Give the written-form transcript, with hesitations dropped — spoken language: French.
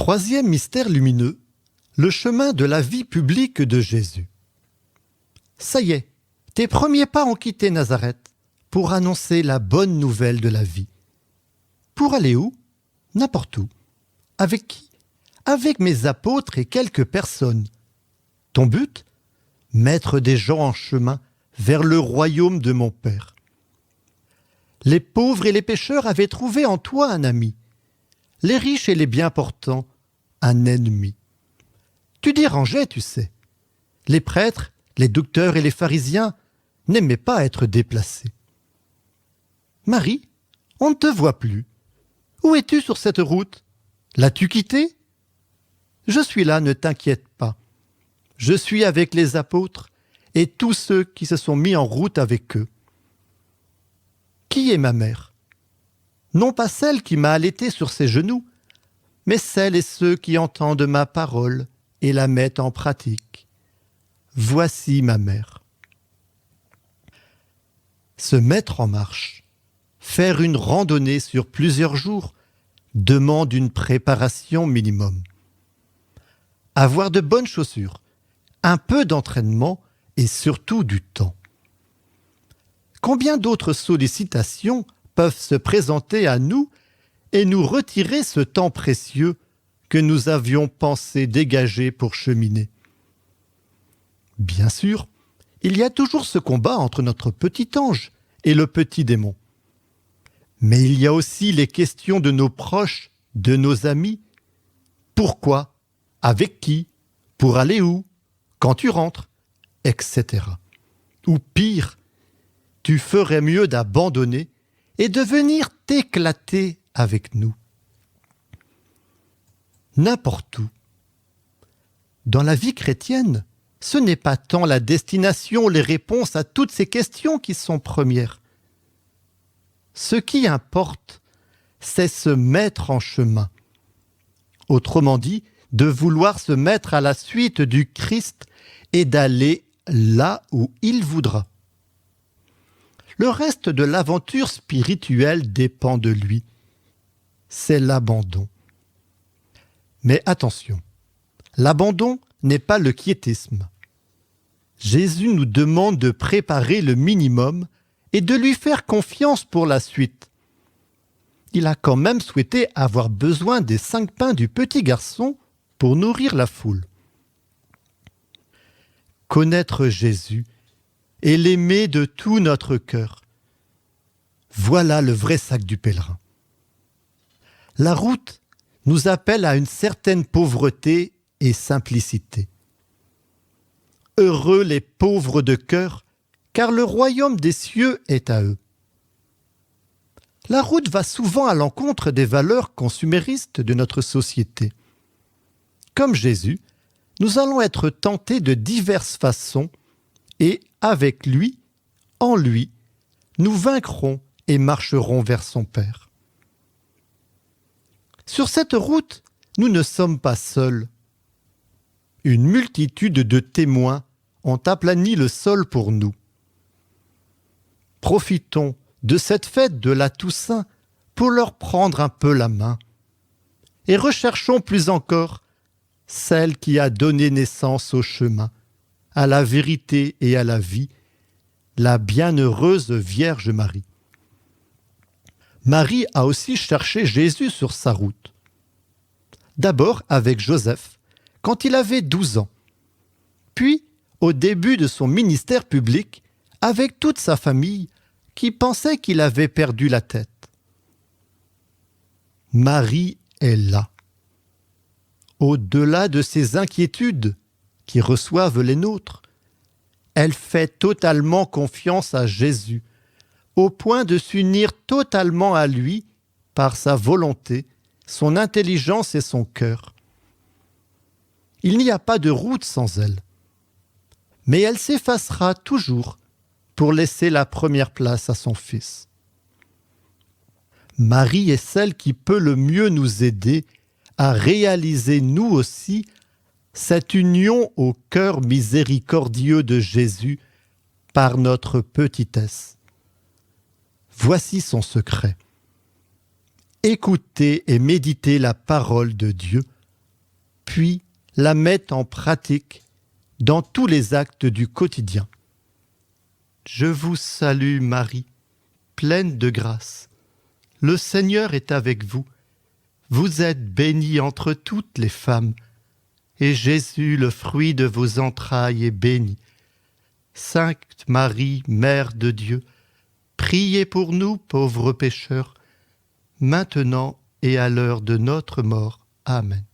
Troisième mystère lumineux, le chemin de la vie publique de Jésus. Ça y est, tes premiers pas ont quitté Nazareth pour annoncer la bonne nouvelle de la vie. Pour aller où? N'importe où. Avec qui? Avec mes apôtres et quelques personnes. Ton but? Mettre des gens en chemin vers le royaume de mon Père. Les pauvres et les pécheurs avaient trouvé en toi un ami. Les riches et les bien portants, un ennemi. Tu dérangeais, tu sais. Les prêtres, les docteurs et les pharisiens n'aimaient pas être déplacés. Marie, on ne te voit plus. Où es-tu sur cette route? L'as-tu quittée? Je suis là, ne t'inquiète pas. Je suis avec les apôtres et tous ceux qui se sont mis en route avec eux. Qui est ma mère? Non pas celle qui m'a allaité sur ses genoux, mais celles et ceux qui entendent ma parole et la mettent en pratique. Voici ma mère. Se mettre en marche, faire une randonnée sur plusieurs jours, demande une préparation minimum. Avoir de bonnes chaussures, un peu d'entraînement et surtout du temps. Combien d'autres sollicitations peuvent se présenter à nous et nous retirer ce temps précieux que nous avions pensé dégager pour cheminer? Bien sûr, il y a toujours ce combat entre notre petit ange et le petit démon. Mais il y a aussi les questions de nos proches, de nos amis. Pourquoi? Avec qui? Pour aller où? Quand tu rentres? Etc. Ou pire, tu ferais mieux d'abandonner et de venir t'éclater avec nous. N'importe où. Dans la vie chrétienne, ce n'est pas tant la destination, les réponses à toutes ces questions qui sont premières. Ce qui importe, c'est se mettre en chemin. Autrement dit, de vouloir se mettre à la suite du Christ et d'aller là où il voudra. Le reste de l'aventure spirituelle dépend de lui. C'est l'abandon. Mais attention, l'abandon n'est pas le quiétisme. Jésus nous demande de préparer le minimum et de lui faire confiance pour la suite. Il a quand même souhaité avoir besoin des 5 pains du petit garçon pour nourrir la foule. Connaître Jésus et l'aimer de tout notre cœur. Voilà le vrai sac du pèlerin. La route nous appelle à une certaine pauvreté et simplicité. Heureux les pauvres de cœur, car le royaume des cieux est à eux. La route va souvent à l'encontre des valeurs consuméristes de notre société. Comme Jésus, nous allons être tentés de diverses façons et, avec lui, en lui, nous vaincrons et marcherons vers son Père. Sur cette route, nous ne sommes pas seuls. Une multitude de témoins ont aplani le sol pour nous. Profitons de cette fête de la Toussaint pour leur prendre un peu la main. Et recherchons plus encore celle qui a donné naissance au chemin, à la vérité et à la vie, la bienheureuse Vierge Marie. Marie a aussi cherché Jésus sur sa route. D'abord avec Joseph, quand il avait 12 ans. Puis, au début de son ministère public, avec toute sa famille qui pensait qu'il avait perdu la tête. Marie est là. Au-delà de ses inquiétudes qui reçoivent les nôtres, elle fait totalement confiance à Jésus, au point de s'unir totalement à lui par sa volonté, son intelligence et son cœur. Il n'y a pas de route sans elle, mais elle s'effacera toujours pour laisser la première place à son Fils. Marie est celle qui peut le mieux nous aider à réaliser nous aussi cette union au cœur miséricordieux de Jésus par notre petitesse. Voici son secret. Écoutez et méditez la parole de Dieu puis la mettent en pratique dans tous les actes du quotidien. Je vous salue Marie, pleine de grâce. Le Seigneur est avec vous. Vous êtes bénie entre toutes les femmes, et Jésus, le fruit de vos entrailles, est béni. Sainte Marie, Mère de Dieu, priez pour nous pauvres pécheurs, maintenant et à l'heure de notre mort. Amen.